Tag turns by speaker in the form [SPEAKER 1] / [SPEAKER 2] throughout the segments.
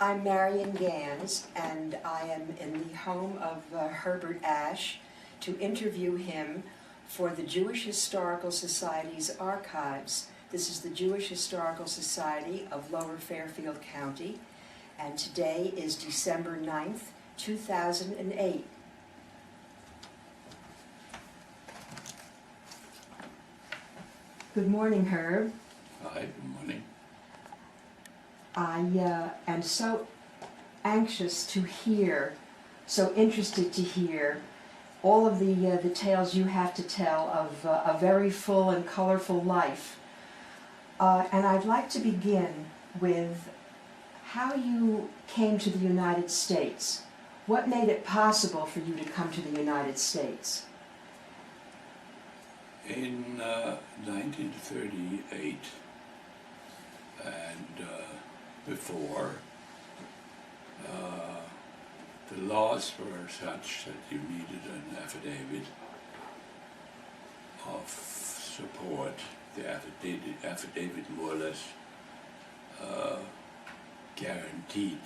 [SPEAKER 1] I'm Marion Gans, and I am in the home of Herbert Ashe to interview him for the Jewish Historical Society's archives. This is the Jewish Historical Society of Lower Fairfield County, and today is December 9th, 2008. Good morning, Herb.
[SPEAKER 2] Hi, good morning.
[SPEAKER 1] I am so anxious to hear, so interested to hear all of the tales you have to tell of a very full and colorful life. And I'd like to begin with how you came to the United States. What made it possible for you to come to the United States?
[SPEAKER 2] In 1938 and before, the laws were such that you needed an affidavit of support. The affidavit more or less guaranteed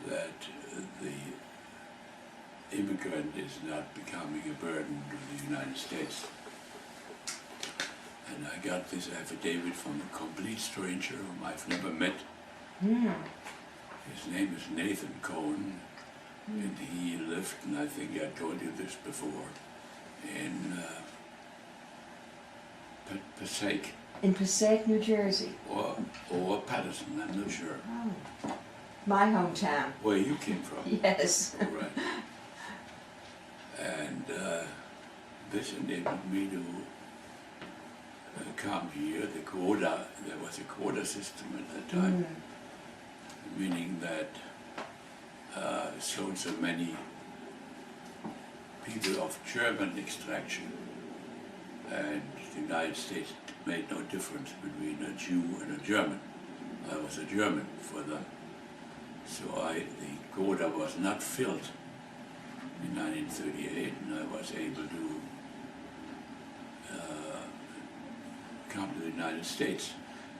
[SPEAKER 2] that the immigrant is not becoming a burden to the United States. And I got this affidavit from a complete stranger whom I've never met. His name is Nathan Cohen, and he lived, and I think I told you this before, in Passaic.
[SPEAKER 1] In Passaic, New Jersey.
[SPEAKER 2] Or Patterson, I'm not sure.
[SPEAKER 1] Oh. My hometown.
[SPEAKER 2] Where you came from.
[SPEAKER 1] Yes.
[SPEAKER 2] Right. And this enabled me to come here. There was a quota system at that time, meaning that so many people of German extraction, and the United States made no difference between a Jew and a German. I was a German for them. So the quota was not filled in 1938, and I was able to come to the United States.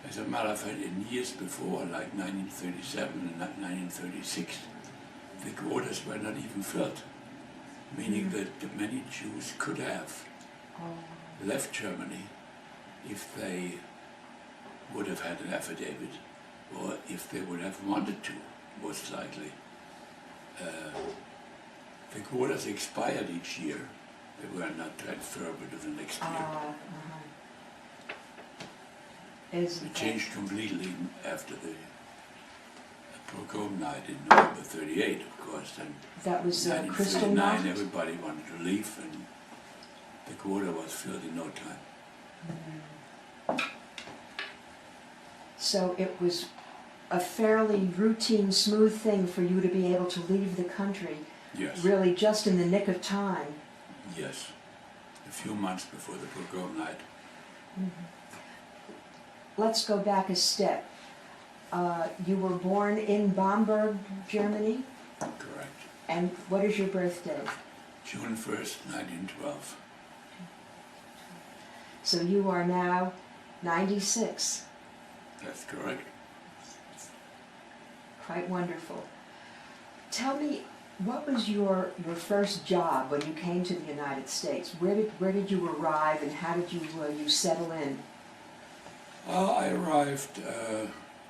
[SPEAKER 2] As a matter of fact, in years before, like 1937 and 1936, the quotas were not even filled, meaning that many Jews could have left Germany if they would have had an affidavit, or if they would have wanted to, most likely. The quotas expired each year. They were not transferable to the next year. It changed completely after the pogrom night in November '38, of course. And
[SPEAKER 1] that was Crystal
[SPEAKER 2] 1939,
[SPEAKER 1] Night?
[SPEAKER 2] everybody wanted to leave, and the quota was filled in no time.
[SPEAKER 1] So it was a fairly routine, smooth thing for you to be able to leave the country,
[SPEAKER 2] Yes.
[SPEAKER 1] really just in the nick of time.
[SPEAKER 2] Yes. A few months before the pogrom night.
[SPEAKER 1] Let's go back a step. You were born in Bamberg, Germany?
[SPEAKER 2] Correct.
[SPEAKER 1] And what is your birthday?
[SPEAKER 2] June 1st, 1912.
[SPEAKER 1] So you are now 96.
[SPEAKER 2] That's correct.
[SPEAKER 1] Quite wonderful. Tell me, what was your first job when you came to the United States? Where did you arrive, and how did you settle in?
[SPEAKER 2] I arrived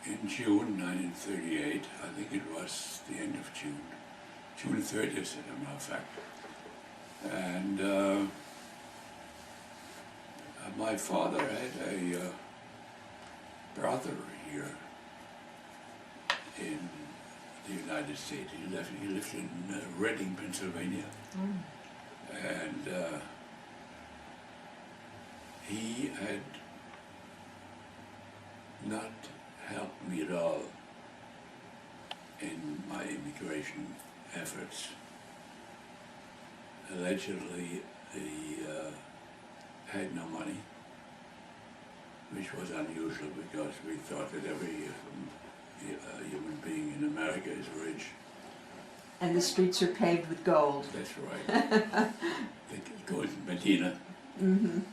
[SPEAKER 2] in June 1938. I think it was the end of June. June 30th, as a matter of fact. And my father had a brother here in the United States. He lived in Reading, Pennsylvania. And he had not helped me at all in my immigration efforts. Allegedly, he had no money, which was unusual because we thought that every human being in America is rich.
[SPEAKER 1] And the streets are paved with gold.
[SPEAKER 2] That's right. The gold in Medina. And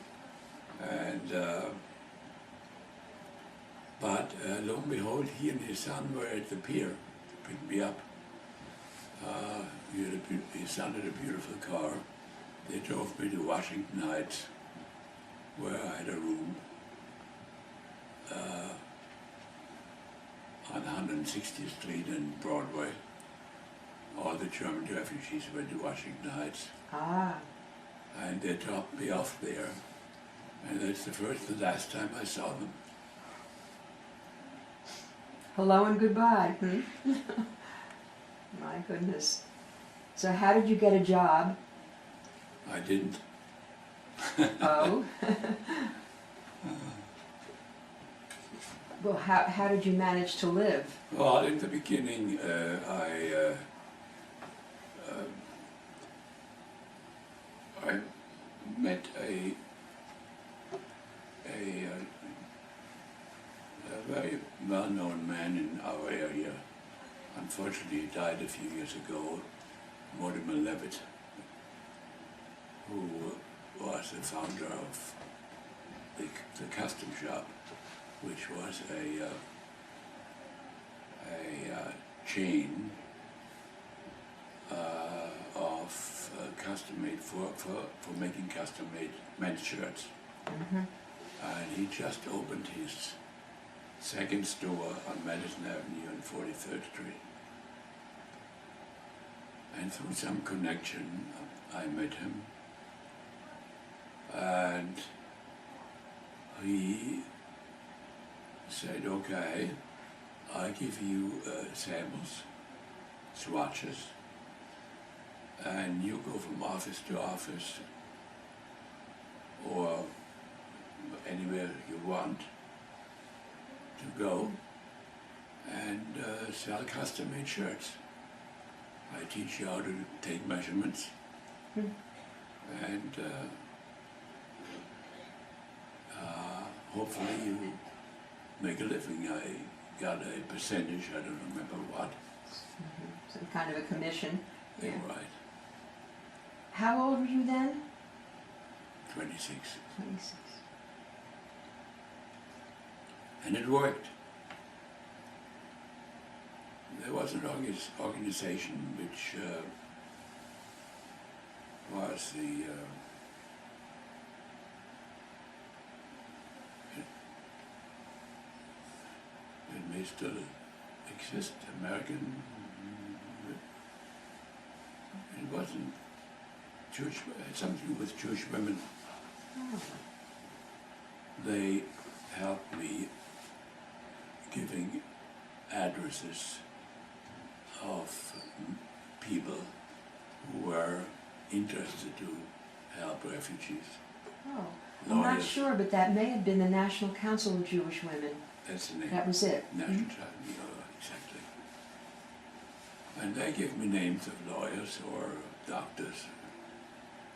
[SPEAKER 2] But lo and behold, he and his son were at the pier picked me up. He sounded a beautiful car. They drove me to Washington Heights, where I had a room on 160th Street and Broadway. All the German refugees went to Washington Heights.
[SPEAKER 1] Ah.
[SPEAKER 2] And they dropped me off there. And that's the first and last time I saw them.
[SPEAKER 1] Hello and goodbye. My goodness. So how did you get a job?
[SPEAKER 2] I didn't.
[SPEAKER 1] Oh. Well, how did you manage to live?
[SPEAKER 2] Well, in the beginning, I met a very well-known man in our area. Unfortunately, he died a few years ago, Mortimer Levitt, who was the founder of the custom shop, which was a chain of custom-made for making custom-made men's shirts.
[SPEAKER 1] Mm-hmm.
[SPEAKER 2] And he just opened his second store on Madison Avenue and 43rd Street. And through some connection, I met him. And he said, okay, I'll give you samples, swatches, and you go from office to office or anywhere you want to go and sell custom-made shirts. I teach you how to take measurements and hopefully you make a living. I got a percentage, I don't remember what.
[SPEAKER 1] Mm-hmm. Some kind of a commission.
[SPEAKER 2] Yeah.
[SPEAKER 1] Yeah.
[SPEAKER 2] Right.
[SPEAKER 1] How old were you then?
[SPEAKER 2] 26.
[SPEAKER 1] 26.
[SPEAKER 2] And it worked. There was an organization which was it may still exist, American, it wasn't Jewish, it had something with Jewish women.
[SPEAKER 1] Oh.
[SPEAKER 2] They helped me giving addresses of people who were interested to help refugees.
[SPEAKER 1] Oh. I'm not
[SPEAKER 2] Lawyers.
[SPEAKER 1] sure, but that may have been the National Council of Jewish Women.
[SPEAKER 2] That's the name.
[SPEAKER 1] That was it.
[SPEAKER 2] National Child, exactly. And they gave me names of lawyers or doctors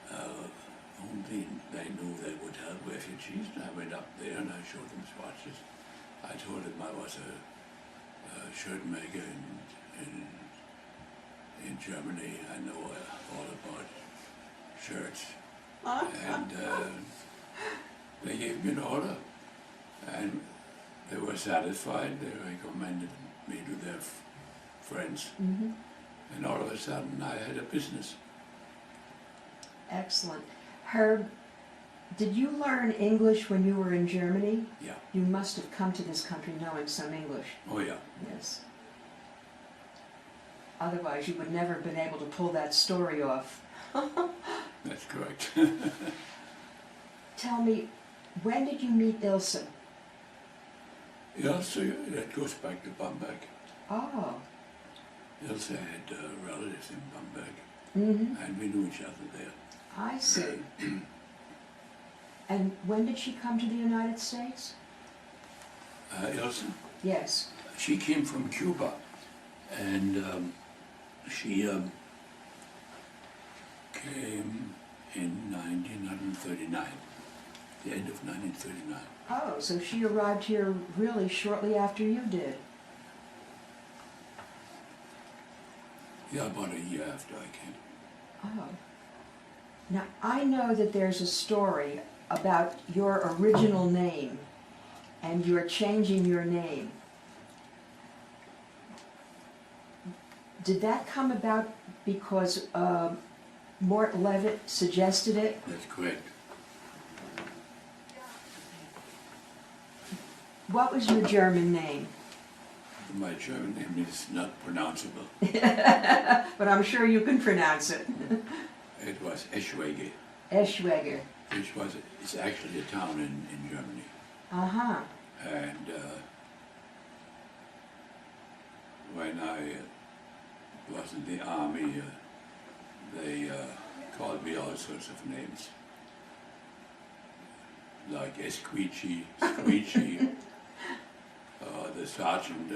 [SPEAKER 2] whom they knew they would help refugees. And I went up there and I showed them swatches. I told them I was a shirt maker in Germany. I know all about shirts. And they gave me an order. And they were satisfied. They recommended me to their friends.
[SPEAKER 1] Mm-hmm.
[SPEAKER 2] And all of a sudden I had a business.
[SPEAKER 1] Excellent. Herb, did you learn English when you were in Germany?
[SPEAKER 2] Yeah.
[SPEAKER 1] You must have come to this country knowing some English.
[SPEAKER 2] Oh yeah.
[SPEAKER 1] Yes. Otherwise you would never have been able to pull that story off.
[SPEAKER 2] That's correct.
[SPEAKER 1] Tell me, when did you meet Ilse?
[SPEAKER 2] Ilse, that goes back to Bamberg.
[SPEAKER 1] Oh.
[SPEAKER 2] Ilse had relatives in Bamberg,
[SPEAKER 1] Mm-hmm.
[SPEAKER 2] and we knew each other there.
[SPEAKER 1] I see. And when did she come to the United States?
[SPEAKER 2] Ilse,
[SPEAKER 1] Yes.
[SPEAKER 2] she came from Cuba, and she came in 1939, the end of 1939.
[SPEAKER 1] Oh, so she arrived here really shortly after you did.
[SPEAKER 2] Yeah, about a year after I came.
[SPEAKER 1] Oh. Now, I know that there's a story about your original name, and you're changing your name. did that come about because Mort Levitt suggested it?
[SPEAKER 2] That's correct.
[SPEAKER 1] What was your German name?
[SPEAKER 2] My German name is not pronounceable.
[SPEAKER 1] But I'm sure you can pronounce it.
[SPEAKER 2] It was Eschwege,
[SPEAKER 1] Eschwege.
[SPEAKER 2] it's actually a town in Germany.
[SPEAKER 1] Uh-huh.
[SPEAKER 2] And when I was in the army, they called me all sorts of names, like Esqueechy, Squeechy. The sergeant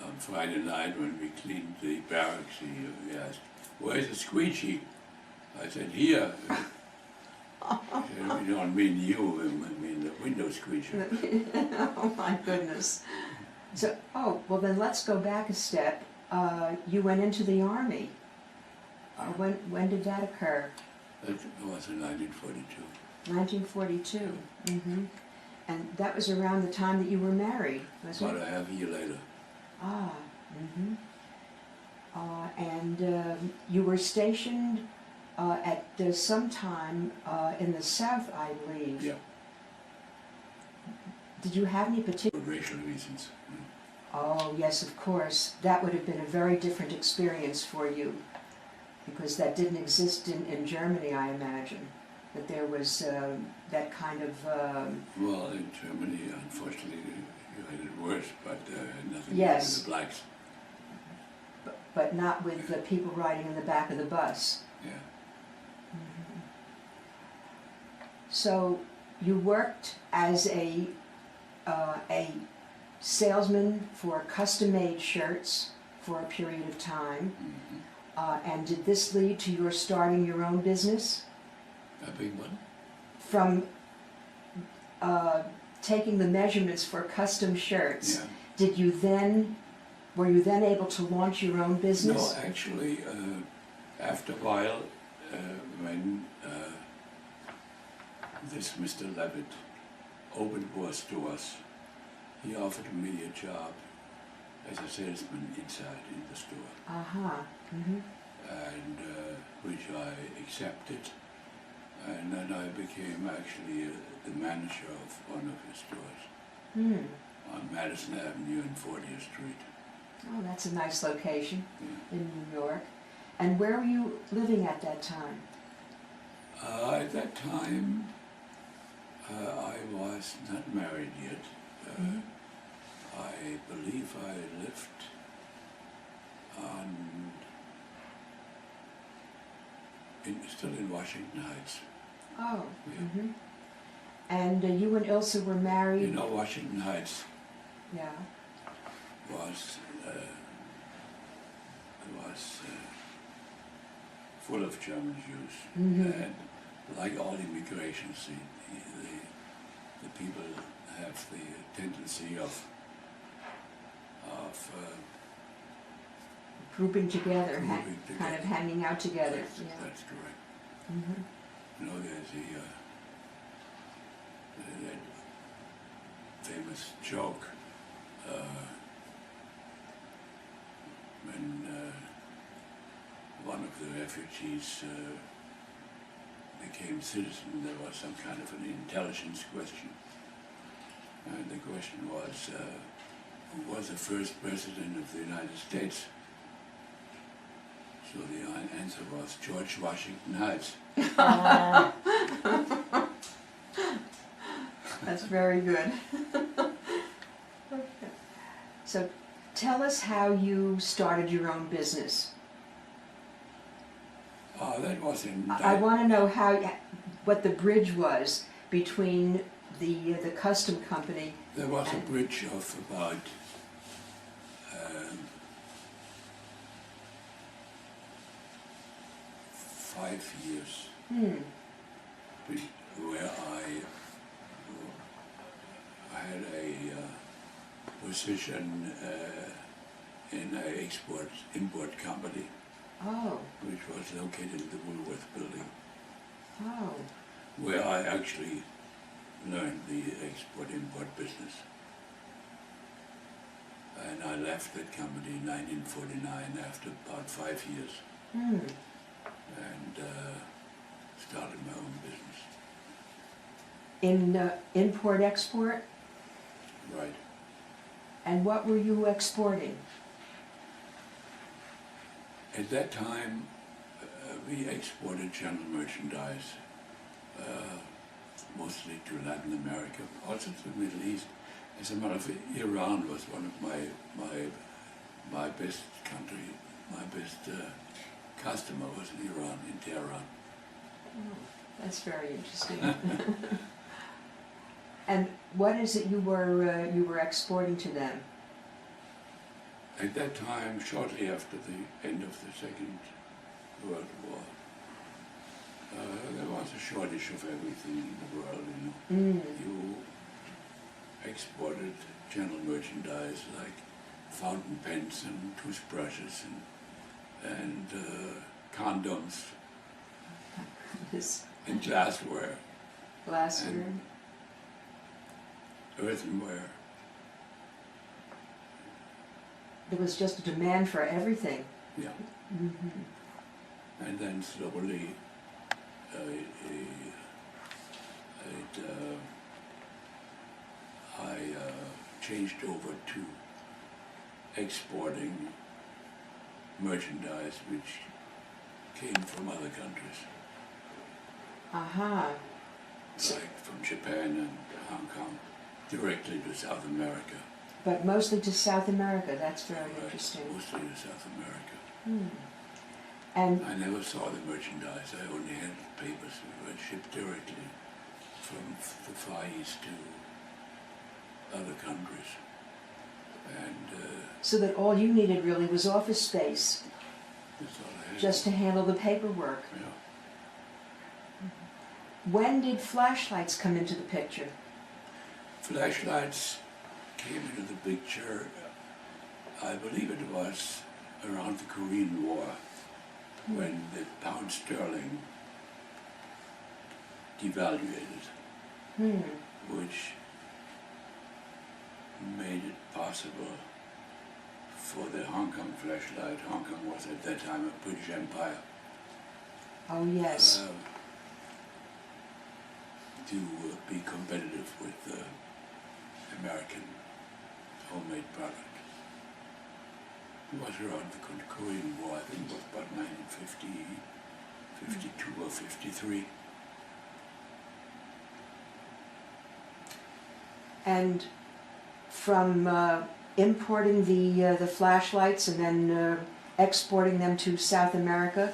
[SPEAKER 2] on Friday night when we cleaned the barracks, he asked, "Where's the Squeechy?" I said, "Here." He said, "We don't mean you, we mean the window squeecher."
[SPEAKER 1] Oh my goodness. So, oh, well then let's go back a step. You went into the Army. When did that occur?
[SPEAKER 2] That was in 1942.
[SPEAKER 1] 1942. Mm-hmm. And that was around the time that you were married, wasn't
[SPEAKER 2] About
[SPEAKER 1] it?
[SPEAKER 2] a half a year later.
[SPEAKER 1] Ah, mm-hmm. And you were stationed at some time in the South, I believe.
[SPEAKER 2] Yeah,
[SPEAKER 1] Did you have any particular...
[SPEAKER 2] for racial reasons.
[SPEAKER 1] Oh, yes, of course. That would have been a very different experience for you, because that didn't exist in Germany, I imagine. That there was that kind of...
[SPEAKER 2] Well, in Germany, unfortunately, you had it worse, but nothing
[SPEAKER 1] Yes.
[SPEAKER 2] to do with the blacks.
[SPEAKER 1] but not with the people riding in the back of the bus.
[SPEAKER 2] Yeah.
[SPEAKER 1] Mm-hmm. So you worked as a salesman for custom-made shirts for a period of time.
[SPEAKER 2] Mm-hmm.
[SPEAKER 1] And did this lead to your starting your own business?
[SPEAKER 2] A big one?
[SPEAKER 1] From taking the measurements for custom shirts,
[SPEAKER 2] Yeah.
[SPEAKER 1] were you then able to launch your own business?
[SPEAKER 2] No, actually, after a while, when this Mr. Levitt opened doors to us, he offered me a job as a salesman inside in the store,
[SPEAKER 1] Uh-huh. Mm-hmm.
[SPEAKER 2] and which I accepted, and then I became actually the manager of one of his stores on Madison Avenue and 40th Street.
[SPEAKER 1] Oh, that's a nice location
[SPEAKER 2] Yeah.
[SPEAKER 1] in New York. And where were you living at that time?
[SPEAKER 2] At that time, I was not married yet. I believe I lived still in Washington Heights.
[SPEAKER 1] Oh.
[SPEAKER 2] Yeah.
[SPEAKER 1] Mm-hmm. And you and Ilsa were married?
[SPEAKER 2] You know, Washington Heights
[SPEAKER 1] Yeah.
[SPEAKER 2] was full of German Jews, and like all immigrations, the people have the tendency of
[SPEAKER 1] Grouping together,
[SPEAKER 2] Grouping
[SPEAKER 1] kind of
[SPEAKER 2] together.
[SPEAKER 1] hanging out together.
[SPEAKER 2] That's correct.
[SPEAKER 1] Mm-hmm.
[SPEAKER 2] You know, there's that famous joke when one of the refugees became citizen. There was some kind of an intelligence question, and the question was, who was the first president of the United States? So the answer was George Washington Heights.
[SPEAKER 1] That's very good. Okay. So tell us how you started your own business.
[SPEAKER 2] That was in...
[SPEAKER 1] I want to know what the bridge was between the custom company.
[SPEAKER 2] There was a bridge of about 5 years where I had a position in an import company,
[SPEAKER 1] Oh.
[SPEAKER 2] which was located in the Woolworth building,
[SPEAKER 1] Oh.
[SPEAKER 2] where I actually learned the export-import business. And I left that company in 1949 after about 5 years
[SPEAKER 1] Hmm.
[SPEAKER 2] and started my own business.
[SPEAKER 1] In import-export?
[SPEAKER 2] Right.
[SPEAKER 1] And what were you exporting?
[SPEAKER 2] At that time, we exported general merchandise, mostly to Latin America, also to the Middle East. As a matter of fact, Iran was one of my best country, my best customer was in Iran, in Tehran.
[SPEAKER 1] Oh, that's very interesting. And what is it you were exporting to them?
[SPEAKER 2] At that time, shortly after the end of the Second World War, there was a shortage of everything in the world, you know.
[SPEAKER 1] Mm.
[SPEAKER 2] You exported general merchandise like fountain pens and toothbrushes and condoms
[SPEAKER 1] This
[SPEAKER 2] and glassware,
[SPEAKER 1] glassware.
[SPEAKER 2] And- earthenware.
[SPEAKER 1] There was just a demand for everything.
[SPEAKER 2] Yeah.
[SPEAKER 1] Mm-hmm.
[SPEAKER 2] And then slowly I changed over to exporting merchandise which came from other countries,
[SPEAKER 1] Aha.
[SPEAKER 2] like from Japan and Hong Kong, directly to South America.
[SPEAKER 1] But mostly to South America. That's very
[SPEAKER 2] Right,
[SPEAKER 1] interesting.
[SPEAKER 2] mostly to South America.
[SPEAKER 1] Hmm. And
[SPEAKER 2] I never saw the merchandise. I only had papers that were shipped directly from the Far East to other countries. And
[SPEAKER 1] so that all you needed really was office space,
[SPEAKER 2] that's all I had.
[SPEAKER 1] just to handle the paperwork.
[SPEAKER 2] Yeah.
[SPEAKER 1] When did flashlights come into the picture?
[SPEAKER 2] Flashlights came into the picture, I believe it was around the Korean War, when the pound sterling devaluated,
[SPEAKER 1] Hmm.
[SPEAKER 2] which made it possible for the Hong Kong flashlight. Hong Kong was at that time a British Empire.
[SPEAKER 1] Oh yes.
[SPEAKER 2] To be competitive with the American homemade product. It was around the Korean War, I think it was about 1950, 52 or 53.
[SPEAKER 1] And from importing the flashlights and then exporting them to South America,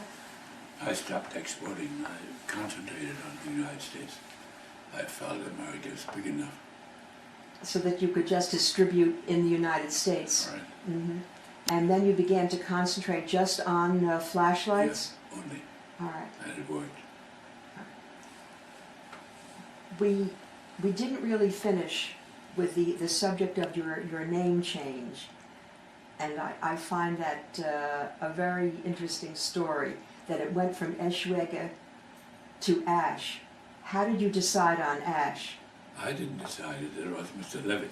[SPEAKER 2] I stopped exporting. I concentrated on the United States. I felt America is big enough.
[SPEAKER 1] so that you could just distribute in the United States.
[SPEAKER 2] Right.
[SPEAKER 1] Hmm. And then you began to concentrate just on flashlights?
[SPEAKER 2] Yeah, only.
[SPEAKER 1] All right.
[SPEAKER 2] And it worked.
[SPEAKER 1] We didn't really finish with the subject of your name change. And I find that a very interesting story, that it went from Eschwege to Ashe. How did you decide on Ashe?
[SPEAKER 2] I didn't decide it. It was Mr. Levitt.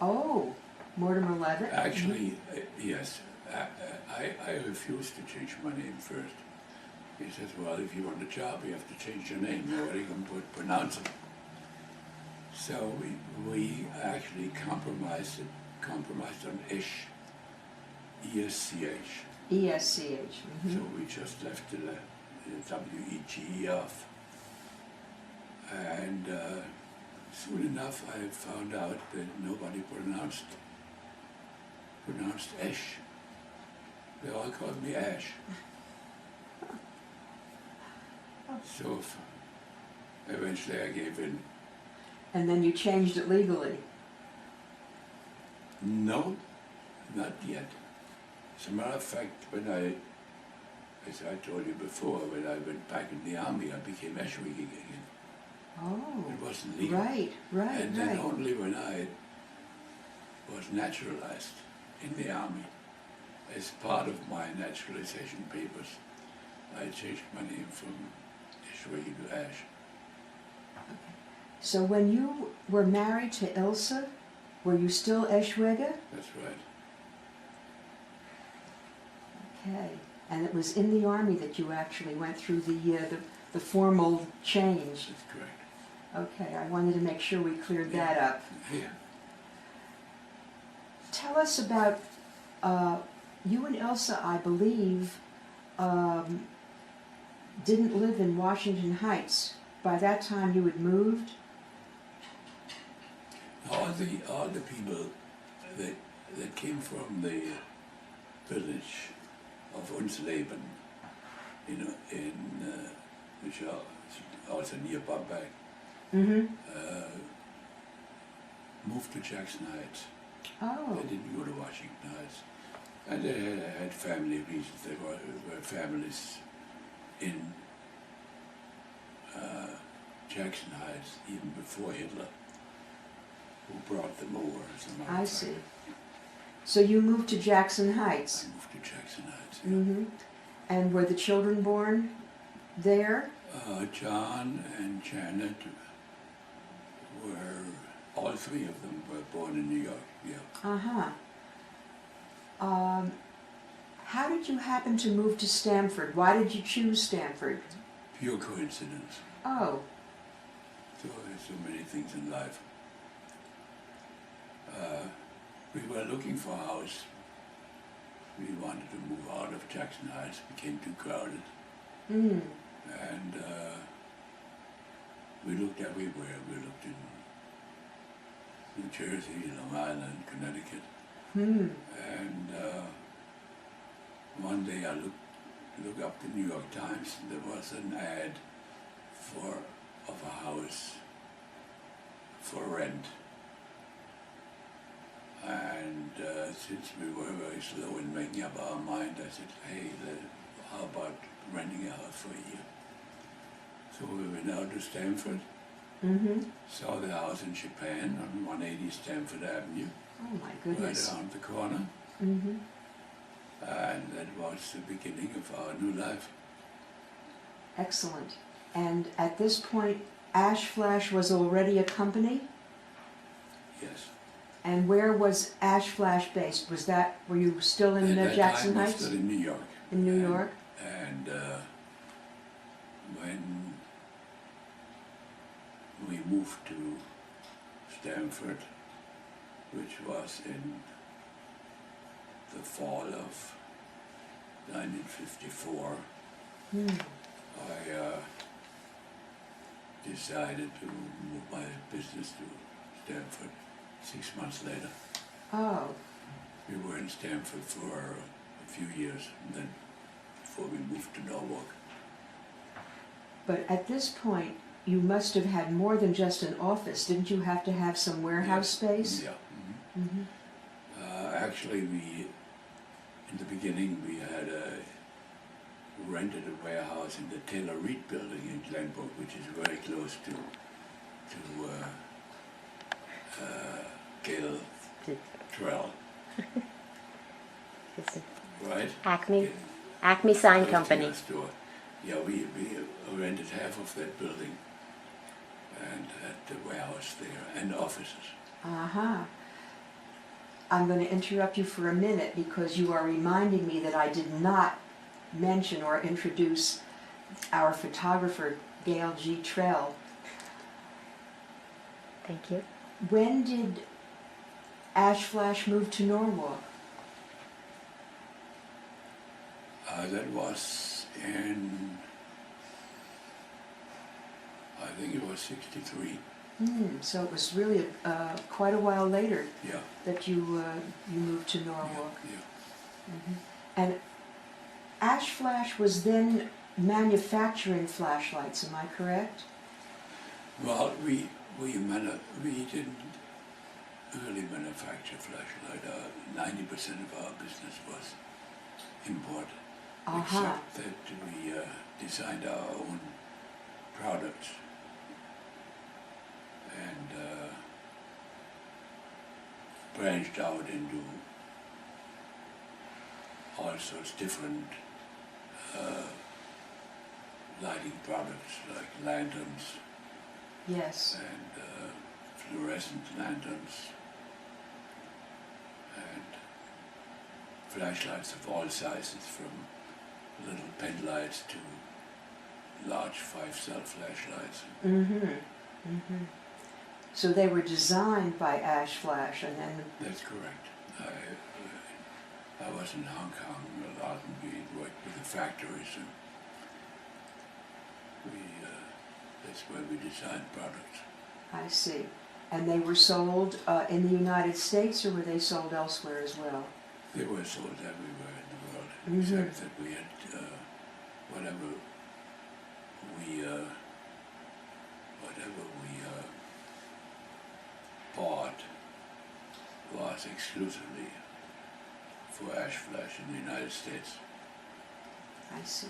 [SPEAKER 1] Oh, Mortimer Levitt?
[SPEAKER 2] Actually, yes. I refused to change my name first. He says, well, if you want a job, you have to change your name. Nobody can pronounce it. So we actually compromised on Ish, E-S-C-H.
[SPEAKER 1] E-S-C-H. Mhm.
[SPEAKER 2] So we just left the W-E-G-E off. And soon enough, I found out that nobody pronounced Ash. They all called me Ash. So eventually I gave in.
[SPEAKER 1] And then you changed it legally.
[SPEAKER 2] No, not yet. As a matter of fact, as I told you before, when I went back in the army, I became Ashwig again.
[SPEAKER 1] Oh,
[SPEAKER 2] It wasn't legal.
[SPEAKER 1] right.
[SPEAKER 2] And then only when I was naturalized in the army, as part of my naturalization papers, I changed my name from Ashwig to Ash.
[SPEAKER 1] So when you were married to Ilse, were you still Eschwege?
[SPEAKER 2] That's right.
[SPEAKER 1] Okay. And it was in the Army that you actually went through the formal change.
[SPEAKER 2] That's correct.
[SPEAKER 1] Okay, I wanted to make sure we cleared that up.
[SPEAKER 2] Yeah.
[SPEAKER 1] Tell us about, you and Elsa, I believe, didn't live in Washington Heights. By that time you had moved?
[SPEAKER 2] All the people that came from the village of Unsleben, which are also near Bombay,
[SPEAKER 1] Mm-hmm.
[SPEAKER 2] moved to Jackson Heights.
[SPEAKER 1] Oh.
[SPEAKER 2] They didn't go to Washington Heights. And they had family reasons. There were families in Jackson Heights even before Hitler who brought them over. As a matter
[SPEAKER 1] I
[SPEAKER 2] of
[SPEAKER 1] see.
[SPEAKER 2] fact.
[SPEAKER 1] So you moved to Jackson Heights.
[SPEAKER 2] I moved to Jackson Heights. Yeah.
[SPEAKER 1] Mm-hmm. And were the children born there?
[SPEAKER 2] John and Janet were, all three of them were born in New York. Yeah.
[SPEAKER 1] Uh-huh. How did you happen to move to Stamford? Why did you choose Stamford?
[SPEAKER 2] Pure coincidence.
[SPEAKER 1] Oh.
[SPEAKER 2] So there's so many things in life. We were looking for a house. We wanted to move out of Jackson Heights. It became too crowded.
[SPEAKER 1] Mm.
[SPEAKER 2] And we looked everywhere. We looked in New Jersey, Long Island, Connecticut.
[SPEAKER 1] Hmm.
[SPEAKER 2] And one day I looked up the New York Times, and there was an ad of a house for rent. And since we were very slow in making up our mind, I said, hey, how about renting a house for a year? So we went out to Stamford,
[SPEAKER 1] Mm-hmm.
[SPEAKER 2] saw the house in Japan on 180 Stamford Avenue,
[SPEAKER 1] Oh my goodness.
[SPEAKER 2] right around the corner.
[SPEAKER 1] Mm-hmm.
[SPEAKER 2] And that was the beginning of our new life.
[SPEAKER 1] Excellent. And at this point, Ash Flash was already a company?
[SPEAKER 2] Yes.
[SPEAKER 1] And where was Ash Flash based? Were you still in
[SPEAKER 2] At that
[SPEAKER 1] Jackson
[SPEAKER 2] time,
[SPEAKER 1] Heights?
[SPEAKER 2] we still in New York.
[SPEAKER 1] In New York?
[SPEAKER 2] And when we moved to Stamford, which was in the fall of 1954,
[SPEAKER 1] Hmm.
[SPEAKER 2] I decided to move my business to Stamford 6 months later.
[SPEAKER 1] Oh.
[SPEAKER 2] We were in Stamford for a few years, and then before we moved to Norwalk.
[SPEAKER 1] But at this point, you must have had more than just an office. Didn't you have to have some warehouse space?
[SPEAKER 2] Yeah.
[SPEAKER 1] Mm-hmm.
[SPEAKER 2] Actually, in the beginning, we had rented a warehouse in the Taylor Reed building in Glenbrook, which is very close to Gail Trell,
[SPEAKER 3] It's
[SPEAKER 2] right?
[SPEAKER 3] Acme Sign
[SPEAKER 2] Close to
[SPEAKER 3] Company.
[SPEAKER 2] our store. Yeah, we rented half of that building and had the warehouse there and offices.
[SPEAKER 1] Uh-huh. I'm going to interrupt you for a minute because you are reminding me that I did not mention or introduce our photographer, Gail G. Trell.
[SPEAKER 3] Thank you.
[SPEAKER 1] When did Ash Flash move to Norwalk?
[SPEAKER 2] That was in, I think it was 63.
[SPEAKER 1] So it was really quite a while later
[SPEAKER 2] Yeah,
[SPEAKER 1] that you moved to Norwalk.
[SPEAKER 2] yeah.
[SPEAKER 1] Mhm. And Ash Flash was then manufacturing flashlights, am I correct?
[SPEAKER 2] Well, we didn't really manufacture flashlight. 90% of our business was import,
[SPEAKER 1] Uh-huh.
[SPEAKER 2] except that we designed our own products and branched out into all sorts of different lighting products like lanterns
[SPEAKER 1] Yes.
[SPEAKER 2] and fluorescent lanterns and flashlights of all sizes, from little pen lights to large 5-cell flashlights.
[SPEAKER 1] So they were designed by Ashe Flash, and then
[SPEAKER 2] That's correct. I was in Hong Kong a lot, and we worked with the factories, and that's where we designed products.
[SPEAKER 1] I see. And they were sold in the United States, or were they sold elsewhere as well?
[SPEAKER 2] They were sold everywhere in the world, except that we had whatever we bought was exclusively for Ashe Flash in the United States.
[SPEAKER 1] I see.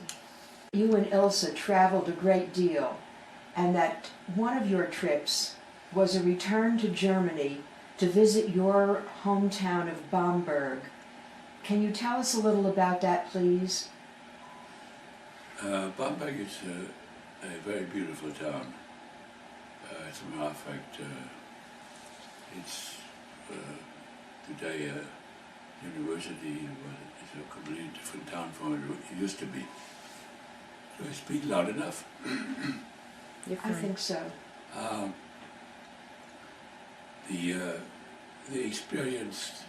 [SPEAKER 1] You and Ilsa traveled a great deal, and that one of your trips was a return to Germany to visit your hometown of Bamberg. Can you tell us a little about that, please?
[SPEAKER 2] Bamberg is a very beautiful town. As a matter of fact, it's today a university. It's a completely different town from what it used to be. Do I speak loud enough?
[SPEAKER 3] You're
[SPEAKER 1] I
[SPEAKER 3] fine.
[SPEAKER 1] think so.
[SPEAKER 2] The experience,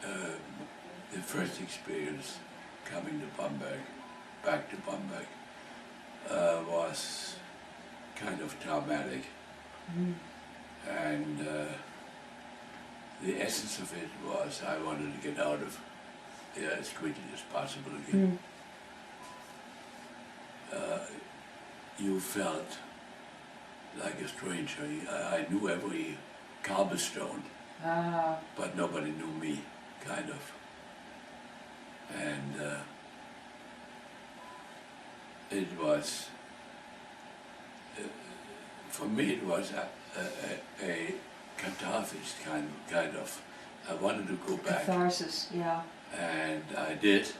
[SPEAKER 2] the first experience coming to Bamberg, back to Bamberg, was kind of traumatic. And the essence of it was I wanted to get out of there as quickly as possible again. You felt like a stranger. I knew every cobblestone, but nobody knew me, kind of. And it was, for me, it was a catharsis kind of. I wanted to go back.
[SPEAKER 1] Catharsis, yeah.
[SPEAKER 2] And I did.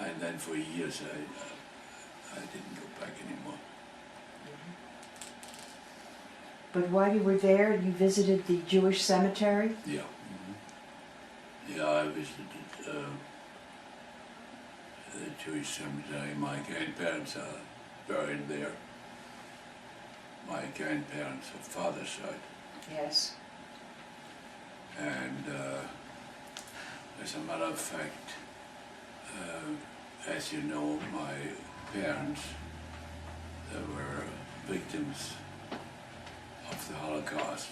[SPEAKER 2] And then for years I didn't go back anymore.
[SPEAKER 1] But while you were there, you visited the Jewish cemetery?
[SPEAKER 2] Yeah. Yeah, I visited the Jewish cemetery. My grandparents are buried there. My grandparents of father's side.
[SPEAKER 1] Yes.
[SPEAKER 2] And as a matter of fact, as you know, my parents were victims of the Holocaust.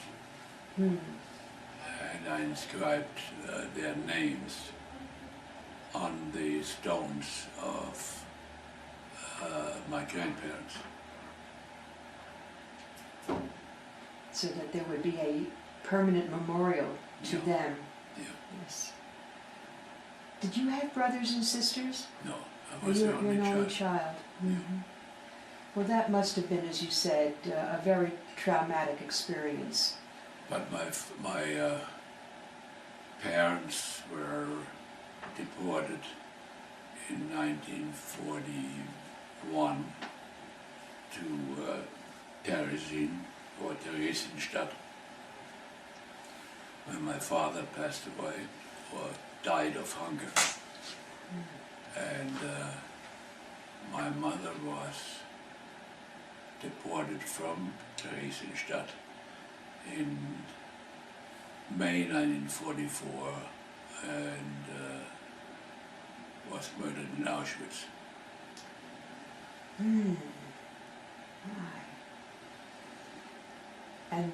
[SPEAKER 2] And I inscribed their names on the stones of my grandparents.
[SPEAKER 1] So that there would be a permanent memorial to them.
[SPEAKER 2] Yeah.
[SPEAKER 1] Yes. Did you have brothers and sisters?
[SPEAKER 2] No, I was the only
[SPEAKER 1] You're an only
[SPEAKER 2] child.
[SPEAKER 1] child.
[SPEAKER 2] Yeah.
[SPEAKER 1] Well, that must have been, as you said, a very traumatic experience.
[SPEAKER 2] But my parents were deported in 1941 to Theresienstadt, when my father passed away or died of hunger. And my mother was deported from Theresienstadt in May 1944 and was murdered in Auschwitz.
[SPEAKER 1] And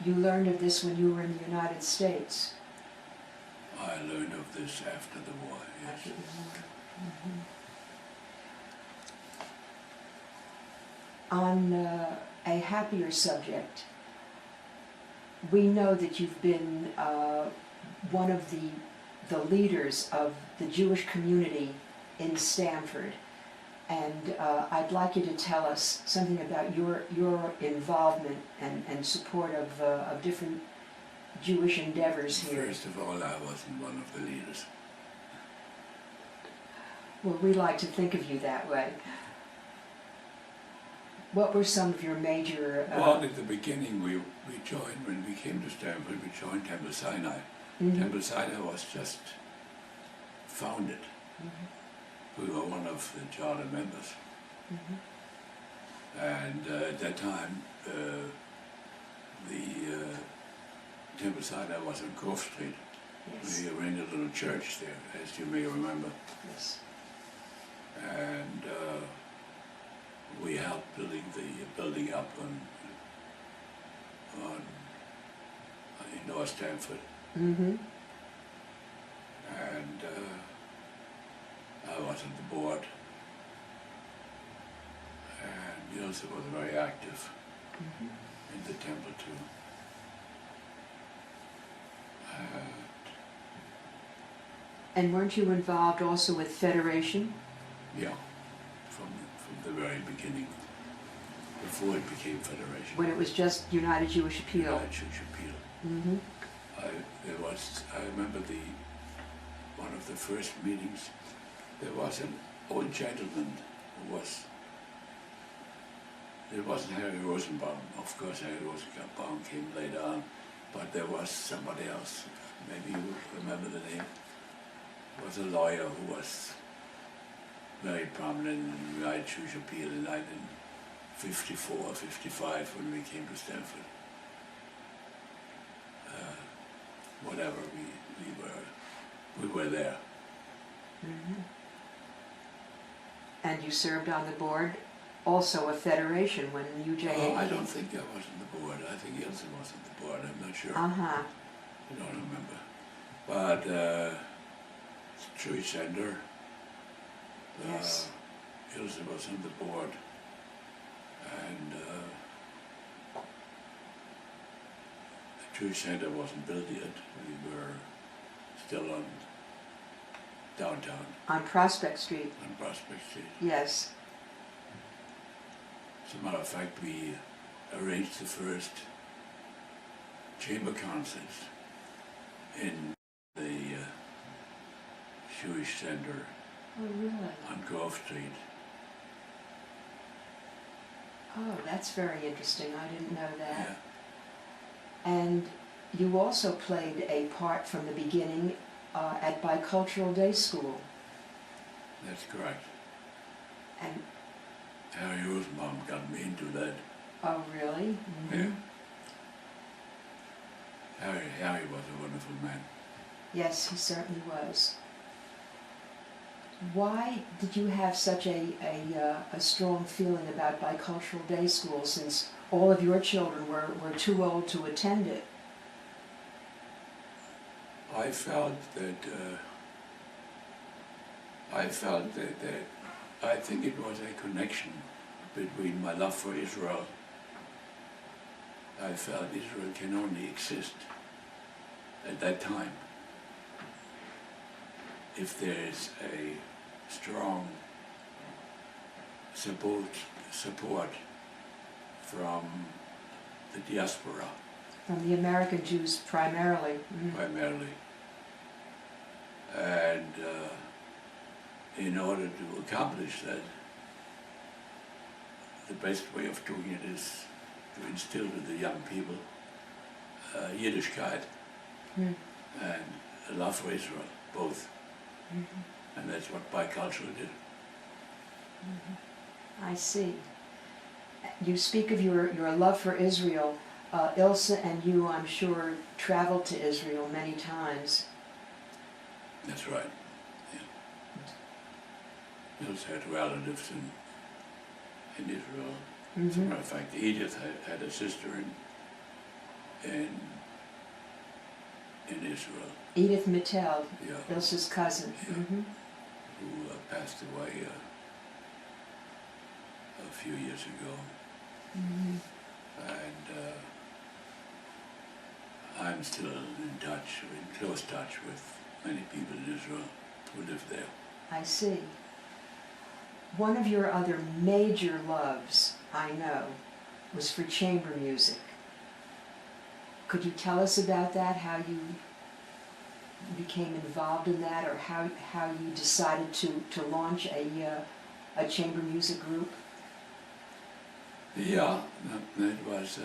[SPEAKER 1] you learned of this when you were in the United States?
[SPEAKER 2] I learned of this after the war, yes.
[SPEAKER 1] After the war. On a happier subject, we know that you've been one of the leaders of the Jewish community in Stamford, and I'd like you to tell us something about your involvement and support of different Jewish endeavors here.
[SPEAKER 2] First of all, I wasn't one of the leaders.
[SPEAKER 1] Well, we like to think of you that way. What were some of your major...
[SPEAKER 2] Well, at the beginning, we joined, when we came to Stamford, we joined Temple Sinai. Temple Sinai was just founded. We were one of the charter members. And at that time, the temple site I was on Grove Street.
[SPEAKER 1] Yes.
[SPEAKER 2] We rented a little church there, as you may remember.
[SPEAKER 1] Yes.
[SPEAKER 2] And we helped building the building up on in North Stamford.
[SPEAKER 1] Mm-hmm.
[SPEAKER 2] And I was on the board. And Ilse was very active in the temple too.
[SPEAKER 1] And weren't you involved also with Federation?
[SPEAKER 2] Yeah, from the very beginning, before it became Federation.
[SPEAKER 1] When it was just United Jewish Appeal?
[SPEAKER 2] United Jewish Appeal.
[SPEAKER 1] Mm-hmm.
[SPEAKER 2] I remember one of the first meetings, there was an old gentleman who was, it wasn't Harry Rosenbaum, of course Harry Rosenbaum came later on, but there was somebody else, maybe you remember the name. It was a lawyer who was very prominent in the United Jewish Appeal in 1954, 55 when we came to Stanford. Whatever, we were there.
[SPEAKER 1] Mm-hmm. And you served on the board, also of Federation when UJA.
[SPEAKER 2] Oh, I don't think I was on the board. I think Ilse was on the board. I'm not sure.
[SPEAKER 1] Uh-huh.
[SPEAKER 2] I don't remember. But Jewish Center.
[SPEAKER 1] Yes.
[SPEAKER 2] Ilse was on the board, and the Jewish Center wasn't built yet. We were still on downtown,
[SPEAKER 1] On Prospect Street.
[SPEAKER 2] on Prospect Street.
[SPEAKER 1] Yes.
[SPEAKER 2] As a matter of fact, we arranged the first chamber concerts in the Jewish Center
[SPEAKER 1] Oh, really?
[SPEAKER 2] on Grove Street.
[SPEAKER 1] Oh, that's very interesting. I didn't know that.
[SPEAKER 2] Yeah.
[SPEAKER 1] And you also played a part from the beginning at Bicultural Day School.
[SPEAKER 2] That's correct.
[SPEAKER 1] And
[SPEAKER 2] Harry Rosenbaum got me into that.
[SPEAKER 1] oh, really? Mm-hmm.
[SPEAKER 2] Yeah. Harry was a wonderful man.
[SPEAKER 1] Yes, he certainly was. Why did you have such a strong feeling about Bicultural Day School, since all of your children were too old to attend it?
[SPEAKER 2] I felt that I think it was a connection between my love for Israel. I felt Israel can only exist at that time if there is a strong support from the diaspora.
[SPEAKER 1] From the American Jews primarily.
[SPEAKER 2] Primarily. And in order to accomplish that, the best way of doing it is to instill with the young people Yiddishkeit and a love for Israel, both. And that's what Bicultural did.
[SPEAKER 1] I see. You speak of your love for Israel. Ilse and you, I'm sure, traveled to Israel many times.
[SPEAKER 2] That's right. Yeah. Ilse had relatives in Israel. As a matter of fact, Edith had a sister in Israel.
[SPEAKER 1] Edith Mittel,
[SPEAKER 2] Yeah.
[SPEAKER 1] Ilse's cousin.
[SPEAKER 2] Yeah. Who passed away a few years ago. And I'm still in close touch with many people in Israel who live there.
[SPEAKER 1] I see. One of your other major loves, I know, was for chamber music. Could you tell us about that, how you became involved in that, or how you decided to launch a chamber music group?
[SPEAKER 2] Yeah, that was,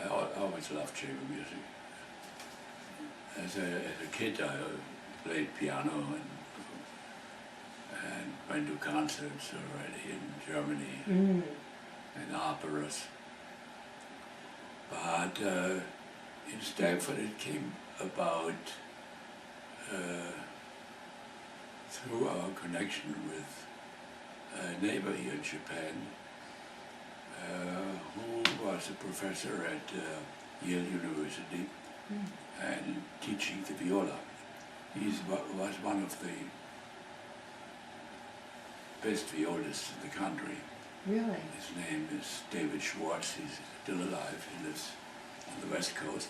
[SPEAKER 2] I always loved chamber music. as a kid, I played piano and went to concerts already in Germany and operas. But in Stanford, it came about through our connection with a neighbor here in Japan, who was a professor at Yale University and teaching the viola. He was one of the best violists in the country.
[SPEAKER 1] Really?
[SPEAKER 2] His name is David Schwartz. He's still alive. He lives on the West Coast.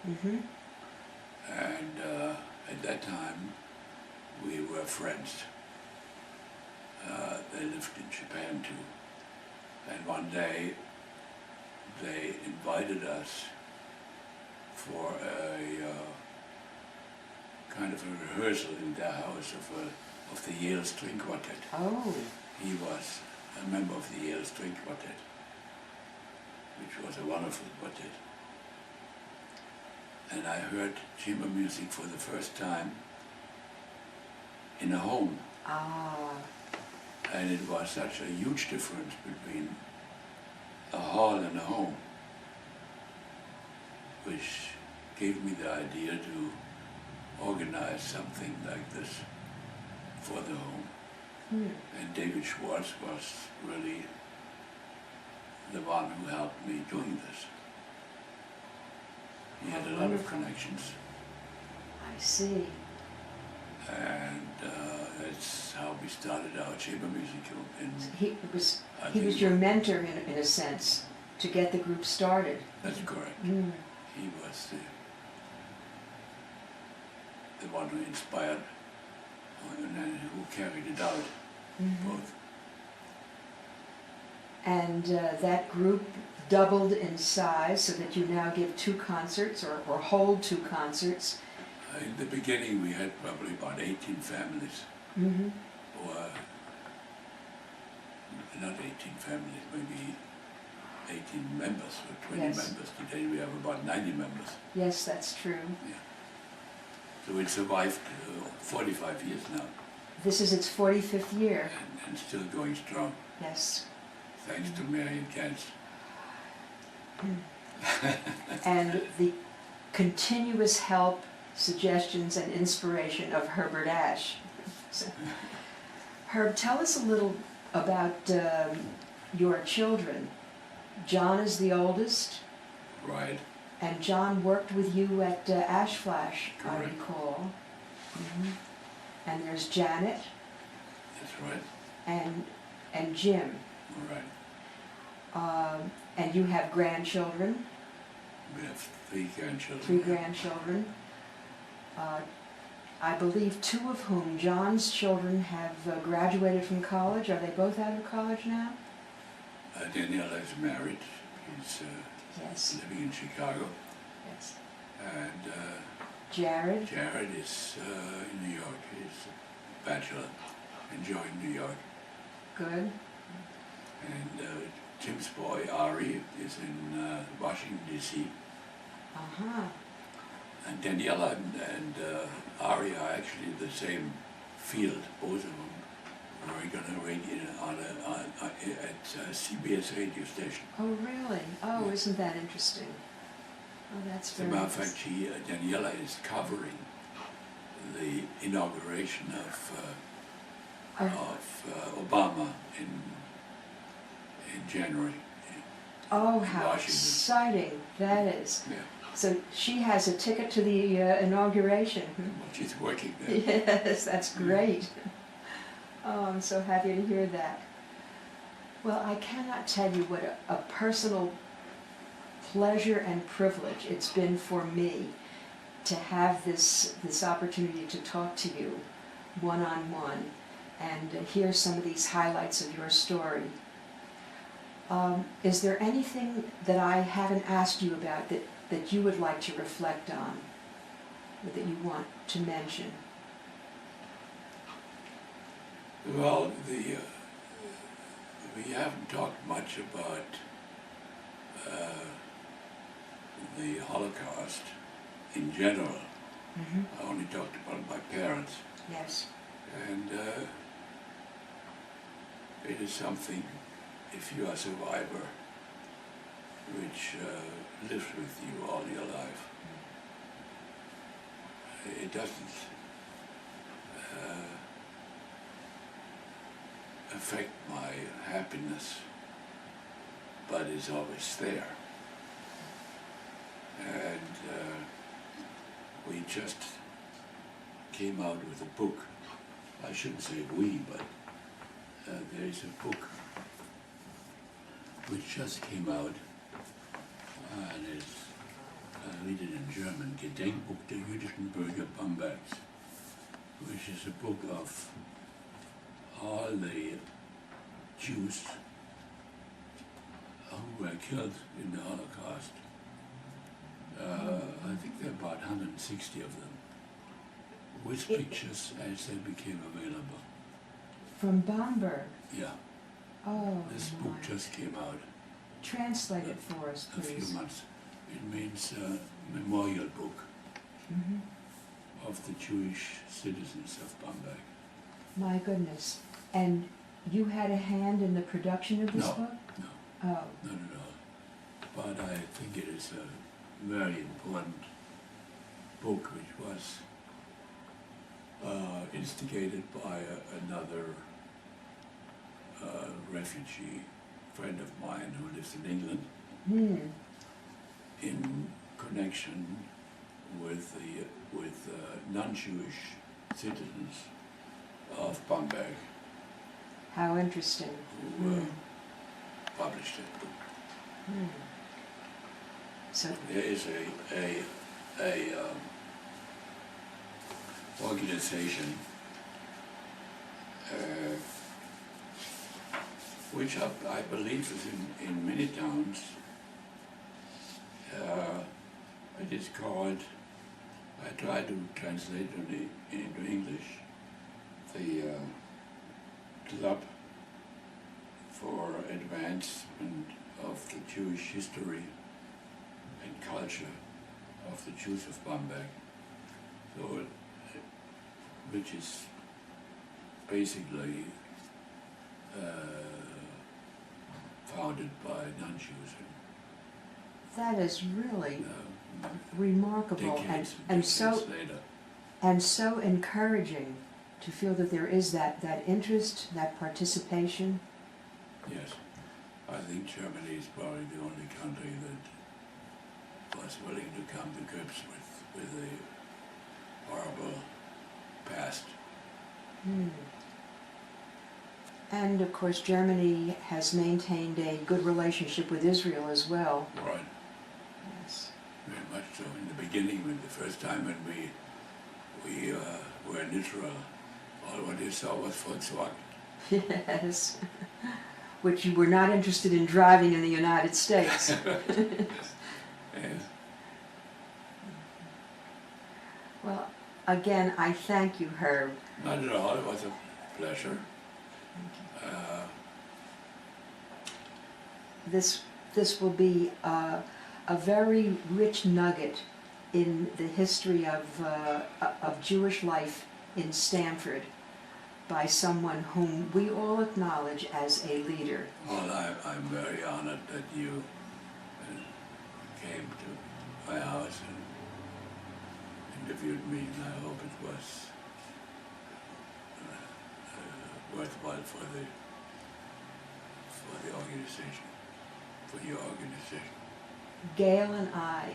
[SPEAKER 1] Mm-hmm.
[SPEAKER 2] And at that time, we were friends. They lived in Japan too. And one day, they invited us for a kind of a rehearsal in their house of the Yale String Quartet.
[SPEAKER 1] Oh.
[SPEAKER 2] He was a member of the Yale String Quartet, which was a wonderful quartet. And I heard chamber music for the first time in a home.
[SPEAKER 1] Ah.
[SPEAKER 2] And it was such a huge difference between a hall and a home, which gave me the idea to organize something like this for the home. And David Schwartz was really the one who helped me doing this. He had a lot of connections.
[SPEAKER 1] I see.
[SPEAKER 2] And that's how we started our chamber music group. And
[SPEAKER 1] He was your mentor in a sense to get the group started.
[SPEAKER 2] That's correct. He was the one who inspired and who carried it out, both.
[SPEAKER 1] And that group doubled in size so that you now give 2 concerts or hold 2 concerts.
[SPEAKER 2] In the beginning, we had probably about 18 families, or not 18 families, maybe 18 members or 20
[SPEAKER 1] Yes.
[SPEAKER 2] members. Today we have about 90 members.
[SPEAKER 1] Yes, that's true.
[SPEAKER 2] Yeah. So it survived 45 years now,
[SPEAKER 1] This is its 45th year.
[SPEAKER 2] and still going strong,
[SPEAKER 1] Yes.
[SPEAKER 2] thanks to Marion Gans.
[SPEAKER 1] And the continuous help, suggestions, and inspiration of Herbert Ashe. So, Herb, tell us a little about your children. John is the oldest,
[SPEAKER 2] Right.
[SPEAKER 1] and John worked with you at Ash Flash, I
[SPEAKER 2] Correct.
[SPEAKER 1] recall. And there's Janet
[SPEAKER 2] That's right.
[SPEAKER 1] and Jim.
[SPEAKER 2] All right.
[SPEAKER 1] And you have grandchildren,
[SPEAKER 2] We have 3 grandchildren.
[SPEAKER 1] 3 grandchildren. I believe 2 of whom, John's children, have graduated from college. Are they both out of college now?
[SPEAKER 2] Daniela is married. He's
[SPEAKER 1] Yes.
[SPEAKER 2] living in Chicago.
[SPEAKER 1] Yes.
[SPEAKER 2] And
[SPEAKER 1] Jared?
[SPEAKER 2] Jared is in New York. He's a bachelor, enjoying New York.
[SPEAKER 1] Good.
[SPEAKER 2] And Tim's boy, Ari, is in Washington, D.C.
[SPEAKER 1] Uh-huh.
[SPEAKER 2] And Daniela and Ari are actually in the same field, both of them. We're going to radio at CBS radio station.
[SPEAKER 1] Oh, really? Oh,
[SPEAKER 2] Yeah.
[SPEAKER 1] isn't that interesting? Oh, that's
[SPEAKER 2] As a
[SPEAKER 1] very
[SPEAKER 2] matter of
[SPEAKER 1] nice.
[SPEAKER 2] fact, Daniela is covering the inauguration of Obama in January.
[SPEAKER 1] Oh,
[SPEAKER 2] in
[SPEAKER 1] how
[SPEAKER 2] Washington.
[SPEAKER 1] exciting that is.
[SPEAKER 2] Yeah,
[SPEAKER 1] So she has a ticket to the inauguration.
[SPEAKER 2] she's working there.
[SPEAKER 1] Yes, that's great. Oh, I'm so happy to hear that. Well, I cannot tell you what a personal pleasure and privilege it's been for me to have this opportunity to talk to you one-on-one and hear some of these highlights of your story. Is there anything that I haven't asked you about that you would like to reflect on, or that you want to mention?
[SPEAKER 2] Well, we haven't talked much about the Holocaust in general.
[SPEAKER 1] Mm-hmm.
[SPEAKER 2] I only talked about my parents.
[SPEAKER 1] Yes.
[SPEAKER 2] And it is something, if you are a survivor, which lives with you all your life. It doesn't affect my happiness, but it's always there. And we just came out with a book. I shouldn't say we, but there is a book which just came out, and it's, read it in German, Gedenkbuch der jüdischen Bürger Bambergs, which is a book of all the Jews who were killed in the Holocaust. I think there are about 160 of them, with pictures as they became available.
[SPEAKER 1] From Bamberg.
[SPEAKER 2] Yeah,
[SPEAKER 1] Oh,
[SPEAKER 2] this
[SPEAKER 1] my.
[SPEAKER 2] book just came out
[SPEAKER 1] Translate it for us,
[SPEAKER 2] a
[SPEAKER 1] please.
[SPEAKER 2] few months. It means memorial book
[SPEAKER 1] Mm-hmm.
[SPEAKER 2] of the Jewish citizens of Bamberg.
[SPEAKER 1] My goodness. And you had a hand in the production of this
[SPEAKER 2] No.
[SPEAKER 1] book?
[SPEAKER 2] No,
[SPEAKER 1] Oh,
[SPEAKER 2] not at all. But I think it is a very important book which was instigated by another refugee friend of mine who lives in England, in connection with non-Jewish citizens of Bamberg
[SPEAKER 1] how interesting.
[SPEAKER 2] who published it.
[SPEAKER 1] So,
[SPEAKER 2] There is a organization which I believe is in many towns. It is called, I try to translate it into English, the Club for Advancement of the Jewish History and Culture of the Jews of Bamberg. So, which is basically founded by non-Jews.
[SPEAKER 1] that is really
[SPEAKER 2] Uh,
[SPEAKER 1] remarkable
[SPEAKER 2] decades later.
[SPEAKER 1] and so encouraging to feel that there is that interest, that participation.
[SPEAKER 2] Yes, I think Germany is probably the only country that was willing to come to grips with the horrible past.
[SPEAKER 1] And of course Germany has maintained a good relationship with Israel as well.
[SPEAKER 2] Right,
[SPEAKER 1] Yes.
[SPEAKER 2] very much so. In the beginning, when the first time when we were in Israel, all what you saw was Volkswagen.
[SPEAKER 1] Yes. Which you were not interested in driving in the United States.
[SPEAKER 2] Yes.
[SPEAKER 1] Well, again, I thank you, Herb.
[SPEAKER 2] Not at all, it was a pleasure.
[SPEAKER 1] This will be a very rich nugget in the history of Jewish life in Stamford by someone whom we all acknowledge as a leader.
[SPEAKER 2] Well, I'm very honored that you came to my house and interviewed me, and I hope it was worthwhile for the organization, for your organization.
[SPEAKER 1] Gail and I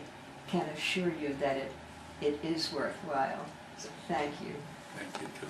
[SPEAKER 1] can assure you that it is worthwhile. So thank you.
[SPEAKER 2] Thank you too.